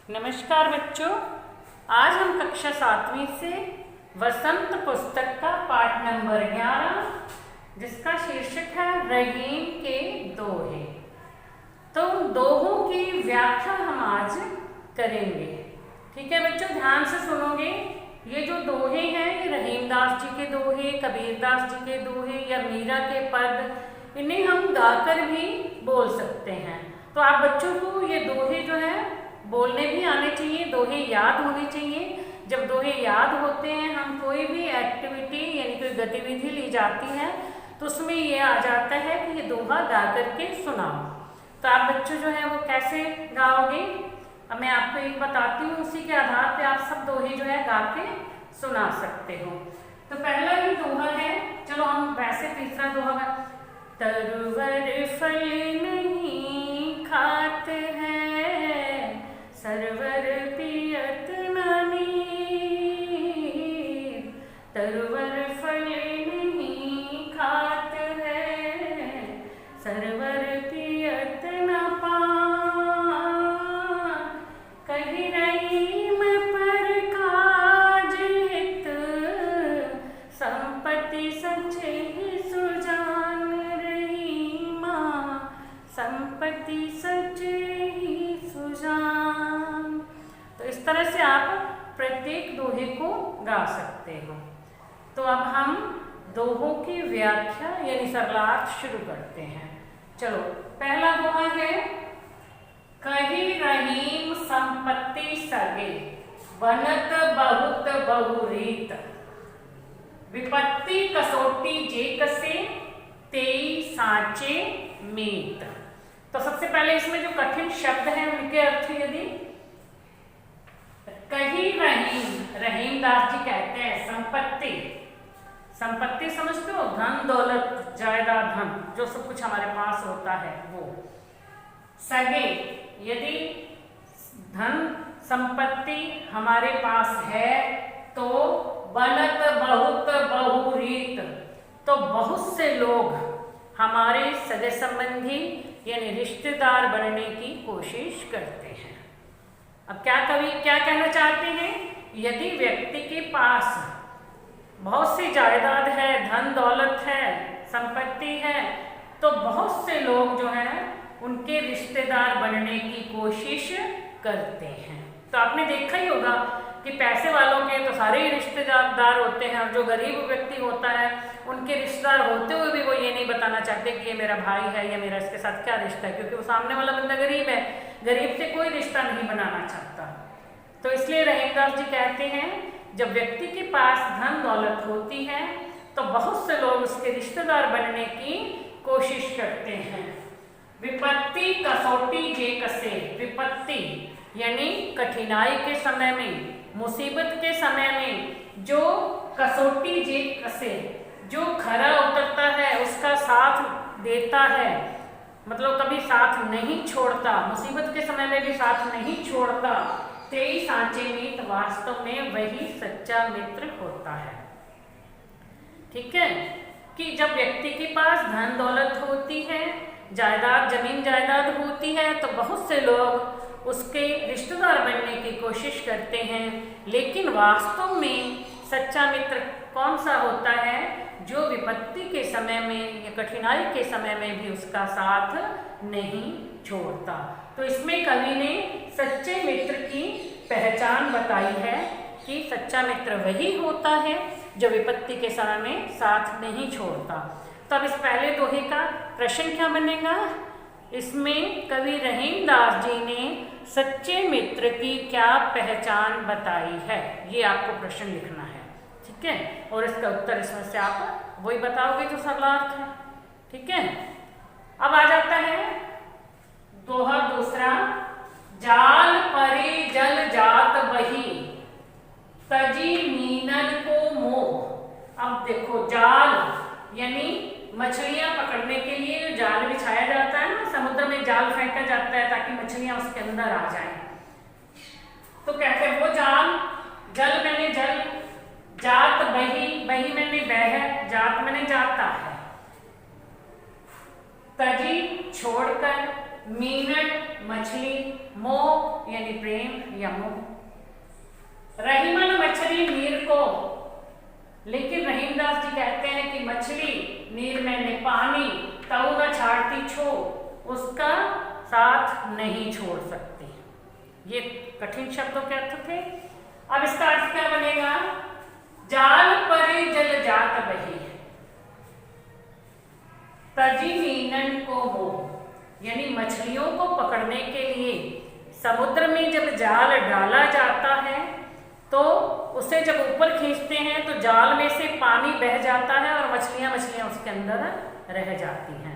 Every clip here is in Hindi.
नमस्कार बच्चों, आज हम कक्षा 7वीं से वसंत पुस्तक का पाठ नंबर 11 जिसका शीर्षक है रहीम के दोहे। तो दोहों की व्याख्या हम आज करेंगे। ठीक है बच्चों, ध्यान से सुनोगे। ये जो दोहे हैं ये रहीमदास जी के दोहे, कबीरदास जी के दोहे या मीरा के पद, इन्हें हम गाकर भी बोल सकते हैं। तो आप बच्चों को ये दोहे जो है बोलने भी आने चाहिए, दोहे याद होने चाहिए। जब दोहे याद होते हैं, हम कोई भी एक्टिविटी यानी कोई गतिविधि ली जाती है तो उसमें ये आ जाता है कि ये दोहा गा करके सुनाओ। तो आप बच्चों जो है वो कैसे गाओगे, अब मैं आपको एक बताती हूँ, उसी के आधार पे आप सब दोहे जो है गा के सुना सकते हो। तो पहला ही दोहा है, चलो हम वैसे तीसरा दोहा, तरवर फल नहीं खाते हैं सरवर पियत न नीर, तरवर फल नहीं खाते हैं सरवर पियत न पान, कही रहीम पर काज हित संपत्ति सचे ही सुजान, रहीमा संपत्ति सचे ही सुजान। तो इस तरह से आप प्रत्येक दोहे को गा सकते हो। तो अब हम दोहों की व्याख्या यानी सरलार्थ शुरू करते हैं। चलो, पहला दोहा है, कही रहीम संपत्ति सगे बनत बहुत बहुरीत, विपत्ति कसोटी जे कसे तेई सांचे मीत। तो सबसे पहले इसमें जो कठिन शब्द हैं उनके अर्थ यदि कही रहीम, रहीमदास जी कहते हैं संपत्ति, संपत्ति समझते हो, धन दौलत जायदाद धन जो सब कुछ हमारे पास होता है वो। सगे, यदि धन संपत्ति हमारे पास है तो बनत बहुत बहुरीत, तो बहुत से लोग हमारे सगे संबंधी यानी रिश्तेदार बनने की कोशिश करते हैं। अब कवि क्या कहना चाहते हैं, यदि व्यक्ति के पास बहुत सी जायदाद है, धन दौलत है, संपत्ति है, तो बहुत से लोग जो हैं उनके रिश्तेदार बनने की कोशिश करते हैं। तो आपने देखा ही होगा कि पैसे वालों के तो सारे ही रिश्तेदार होते हैं, और जो गरीब व्यक्ति होता है उनके रिश्तेदार होते हुए भी वो ये नहीं बताना चाहते कि ये मेरा भाई है या मेरा इसके साथ क्या रिश्ता है, क्योंकि वो सामने वाला बंदा गरीब है, गरीब से कोई रिश्ता नहीं बनाना चाहता। तो इसलिए रहीमदास जी कहते हैं, जब व्यक्ति के पास धन दौलत होती है तो बहुत से लोग उसके रिश्तेदार बनने की कोशिश करते हैं। विपत्ति कसौटी जे कसे, विपत्ति यानी कठिनाई के समय में, मुसीबत के समय में जो कसौटी जे कसे, जो खरा उतरता है उसका साथ देता है, मतलब कभी साथ नहीं छोड़ता, मुसीबत के समय में भी साथ नहीं छोड़ता, तेई सांचे मीत, वास्तव में वही सच्चा मित्र होता है। ठीक है, कि जब व्यक्ति के पास धन दौलत होती है, जायदाद जमीन जायदाद होती है, तो बहुत से लोग उसके रिश्तेदार बनने की कोशिश करते हैं, लेकिन वास्तव में सच्चा मित्र कौन सा होता है, जो विपत्ति के समय में या कठिनाई के समय में भी उसका साथ नहीं छोड़ता। तो इसमें कवि ने सच्चे मित्र की पहचान बताई है कि सच्चा मित्र वही होता है जो विपत्ति के समय में साथ नहीं छोड़ता। तो अब इस पहले दोहे का प्रश्न क्या बनेगा, इसमें कवि रहीमदास जी ने सच्चे मित्र की क्या पहचान बताई है, ये आपको प्रश्न लिखना है। ठीक है, और इसका उत्तर इसमें से आप वही बताओगे जो सरलार्थ है। ठीक है, अब आ जाता है दोहा दूसरा, जाल परे जल जात बही तजी मीनन को मोह। अब देखो, जाल यानी मछलियां पकड़ने के लिए जाल बिछाया जाता है ना, समुद्र में जाल फेंका जाता है ताकि मछलियां उसके अंदर आ जाएं। तो कहते हैं वो जाल, जल मैंने जल, जात बही, बही मैंने बह, जात मैंने जाता है, तजी छोड़कर, मीनन मछली, मोह यानी प्रेम या मोह। रहीमन मछली नीर को, लेकिन रहीमदास जी कहते हैं कि मछली नीर में ने पानी तऊ न छाड़ती छो, उसका साथ नहीं छोड़ सकती। ये कठिन शब्दों के अर्थ थे। अब इसका अर्थ क्या बनेगा? जाल परे जल जात बही, तजी मीनन को मोह, यानी मछलियों को पकड़ने के लिए समुद्र में जब जाल डाला जाता है तो उसे जब ऊपर खींचते हैं तो जाल में से पानी बह जाता है और मछलियां उसके अंदर रह जाती हैं।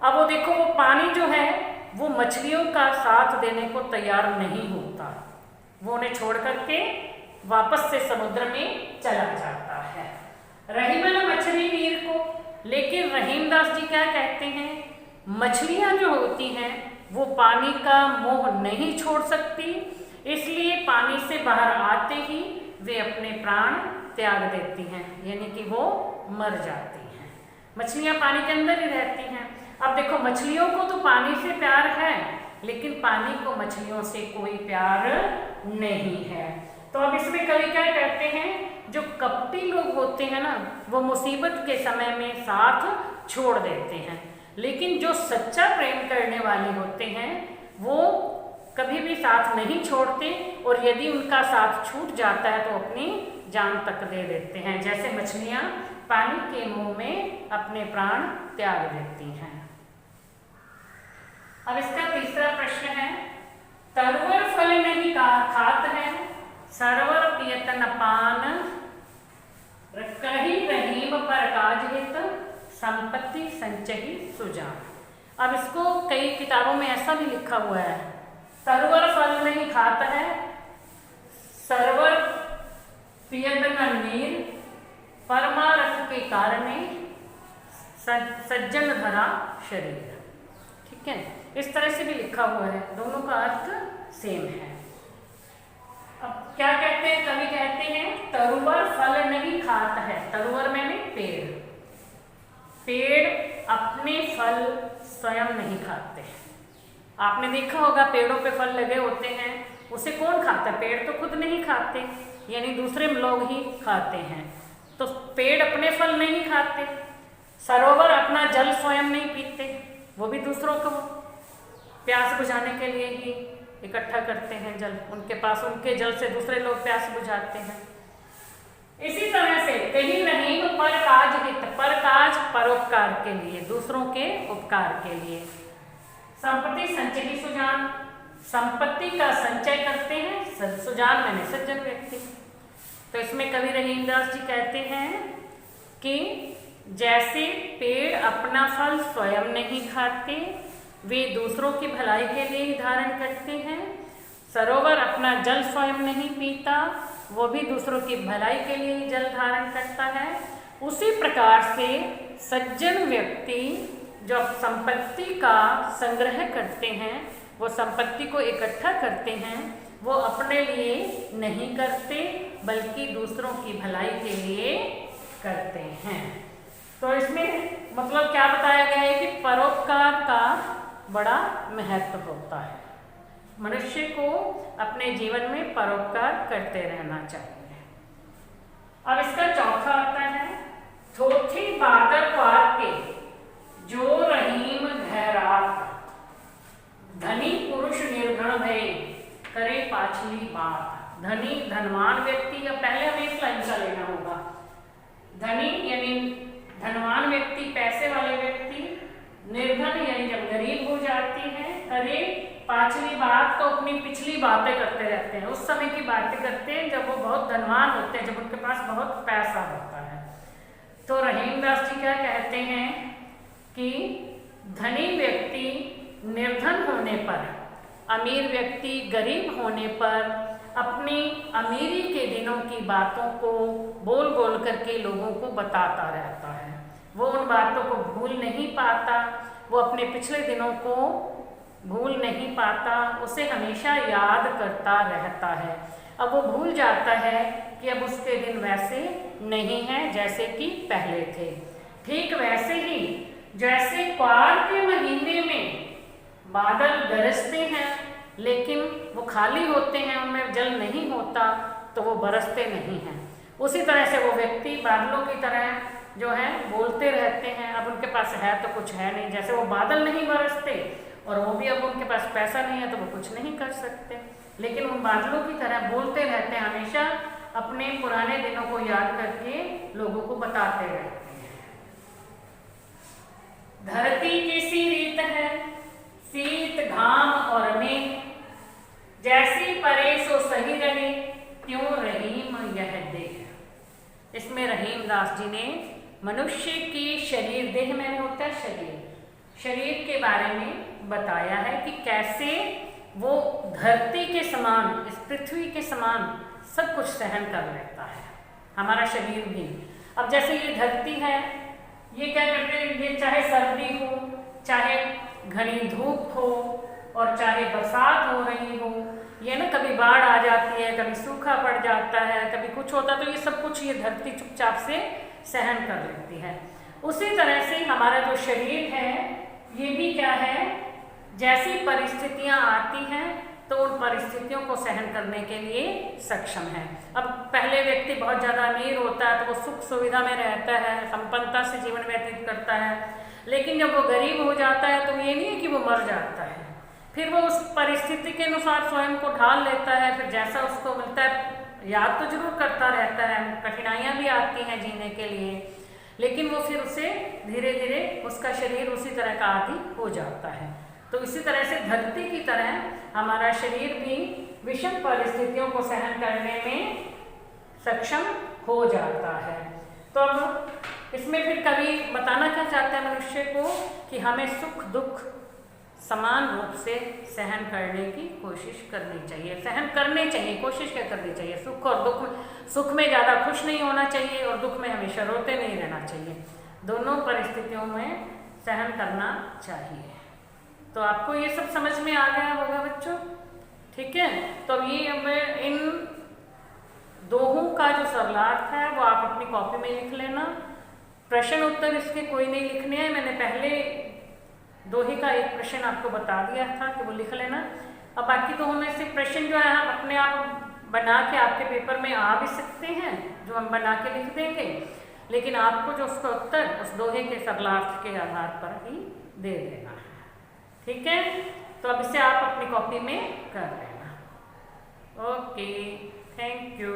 अब वो देखो, वो पानी जो है वो मछलियों का साथ देने को तैयार नहीं होता, वो उन्हें छोड़ करके वापस से समुद्र में चला जाता है। रहीमन मछली नीर को, लेकिन रहीमदास जी क्या कहते हैं? मछलियां जो होती हैं वो पानी का मोह नहीं छोड़ सकती, इसलिए पानी से बाहर आते ही वे अपने प्राण त्याग देती हैं, यानी कि वो मर जाती हैं। मछलियां पानी के अंदर ही रहती हैं। अब देखो, मछलियों को तो पानी से प्यार है, लेकिन पानी को मछलियों से कोई प्यार नहीं है। तो अब इसमें कवि क्या कहते हैं? जो कपटी लोग होते हैं ना, वो मुसीबत के समय में साथ छोड़ देते हैं, लेकिन जो सच्चा प्रेम करने वाले होते हैं वो कभी भी साथ नहीं छोड़ते, और यदि उनका साथ छूट जाता है तो अपनी जान तक दे देते हैं, जैसे मछलियां पानी के मुंह में अपने प्राण त्याग देती हैं। अब इसका तीसरा प्रश्न है, तरवर फल नहीं खात है, सरवर पियत न पान, कही रहीम पर काज हित, संपत्ति संचही सुजान। अब इसको कई किताबों में ऐसा भी लिखा हुआ है, तरवर फल नहीं खाता है, सरवर पियत न नीर, परमारथ के कारणे सज्जन धरा शरीर। ठीक है, इस तरह से भी लिखा हुआ है, दोनों का अर्थ सेम है। अब क्या कहते हैं? कवि कहते हैं तरुवर फल नहीं खाता है। तरुवर मैंने पेड़, पेड़ अपने फल स्वयं नहीं खाते। आपने देखा होगा पेड़ों पे फल लगे होते हैं, उसे कौन खाता है? पेड़ तो खुद नहीं खाते, यानी दूसरे लोग ही खाते हैं। तो पेड़ अपने फल नहीं खाते, सरोवर अपना जल स्वयं नहीं पीते, वो भी दूसरों को प्यास बुझाने के लिए ही इकट्ठा करते हैं जल, उनके पास उनके जल से दूसरे लोग प्यास बुझाते हैं। इसी तरह से कहीं रहीम पर काज हित, पर काज परोपकार के लिए, दूसरों के उपकार के लिए। संपत्ति संचय सुजान, संपत्ति का संचय करते हैं, सुजान मैंने सज्जन व्यक्ति। तो इसमें कवि रहीमदास जी कहते हैं कि जैसे पेड़ अपना फल स्वयं नहीं खाते, वे दूसरों की भलाई के लिए ही धारण करते हैं, सरोवर अपना जल स्वयं नहीं पीता, वो भी दूसरों की भलाई के लिए ही जल धारण करता है, उसी प्रकार से सज्जन व्यक्ति जो संपत्ति का संग्रह करते हैं, वो संपत्ति को इकट्ठा करते हैं, वो अपने लिए नहीं करते बल्कि दूसरों की भलाई के लिए करते हैं। तो इसमें मतलब क्या बताया गया है कि परोपकार का बड़ा महत्व होता है, मनुष्य को अपने जीवन में परोपकार करते रहना चाहिए। अब इसका चौथा आता है, थोथी बादर पार के जो रहीम धैरात, धनी पुरुष निर्धन भय करे पाछली बात। धनी धनवान व्यक्ति, या पहले हमें इस लाइन का लेना होगा, धनी यानी धनवान व्यक्ति, पैसे वाले व्यक्ति, निर्धन यानी जब गरीब हो जाती है, करे पाछली बात तो अपनी पिछली बातें करते रहते हैं, उस समय की बातें करते हैं जब वो बहुत धनवान होते हैं, जब उनके पास बहुत पैसा होता है। तो रहीमदास जी क्या कहते हैं कि धनी व्यक्ति निर्धन होने पर, अमीर व्यक्ति गरीब होने पर अपनी अमीरी के दिनों की बातों को बोल बोल करके लोगों को बताता रहता है, वो उन बातों को भूल नहीं पाता, वो अपने पिछले दिनों को भूल नहीं पाता, उसे हमेशा याद करता रहता है। अब वो भूल जाता है कि अब उसके दिन वैसे नहीं हैं जैसे कि पहले थे। ठीक वैसे ही जैसे पार के महीने में बादल गरजते हैं लेकिन वो खाली होते हैं, उनमें जल नहीं होता तो वो बरसते नहीं हैं। उसी तरह से वो व्यक्ति बादलों की तरह जो है बोलते रहते हैं, अब उनके पास है तो कुछ है नहीं, जैसे वो बादल नहीं बरसते और वो भी अब उनके पास पैसा नहीं है तो वो कुछ नहीं कर सकते, लेकिन उन बादलों की तरह बोलते रहते हैं, हमेशा अपने पुराने दिनों को याद करके लोगों को बताते रहते हैं। धरती कैसी रीत है, शीत घाम और मेघ, जैसी परे सो सही रहे, क्यों रहीम यह देह। इसमें रहीम दास जी ने मनुष्य की शरीर, देह में होता है शरीर के बारे में बताया है कि कैसे वो धरती के समान, इस पृथ्वी के समान सब कुछ सहन कर लेता है, हमारा शरीर भी। अब जैसे ये धरती है, ये क्या करते हैं, ये चाहे सर्दी हो, चाहे घनी धूप हो और चाहे बरसात हो रही हो, ये ना कभी बाढ़ आ जाती है, कभी सूखा पड़ जाता है, कभी कुछ होता है, तो ये सब कुछ ये धरती चुपचाप से सहन कर लेती है। उसी तरह से हमारा जो शरीर है ये भी क्या है, जैसी परिस्थितियां आती हैं तो उन परिस्थितियों को सहन करने के लिए सक्षम है। अब पहले व्यक्ति बहुत ज़्यादा अमीर होता है तो वो सुख सुविधा में रहता है, संपन्नता से जीवन व्यतीत करता है, लेकिन जब वो गरीब हो जाता है तो ये नहीं है कि वो मर जाता है, फिर वो उस परिस्थिति के अनुसार स्वयं को ढाल लेता है, फिर जैसा उसको मिलता है याद तो जरूर करता रहता है, कठिनाइयाँ भी आती हैं जीने के लिए, लेकिन वो फिर उसे धीरे धीरे उसका शरीर उसी तरह का आदि हो जाता है। तो इसी तरह से धरती की तरह हमारा शरीर भी विषम परिस्थितियों को सहन करने में सक्षम हो जाता है। तो अब इसमें फिर कवि बताना क्या चाहते हैं मनुष्य को कि हमें सुख दुख समान रूप से सहन करने की कोशिश करनी चाहिए, सहन करने चाहिए, कोशिश क्या करनी चाहिए, सुख और दुख, सुख में ज़्यादा खुश नहीं होना चाहिए और दुख में हमेशा रोते नहीं रहना चाहिए, दोनों परिस्थितियों में सहन करना चाहिए। तो आपको ये सब समझ में आ गया होगा बच्चों, ठीक है। तो ये हमें इन दोहों का जो सरलार्थ है वो आप अपनी कॉपी में लिख लेना, प्रश्न उत्तर इसके कोई नहीं लिखने हैं, मैंने पहले दोहे का एक प्रश्न आपको बता दिया था कि वो लिख लेना। अब बाकी दोहों में से प्रश्न जो है हम अपने आप बना के आपके पेपर में आ भी सकते हैं, जो हम बना के लिख देंगे, लेकिन आपको जो उसका उत्तर उस दोहे के सरलार्थ के आधार पर ही दे देना है, ठीक है। तो अब इसे आप अपनी कॉपी में कर लेना। Okay, thank you.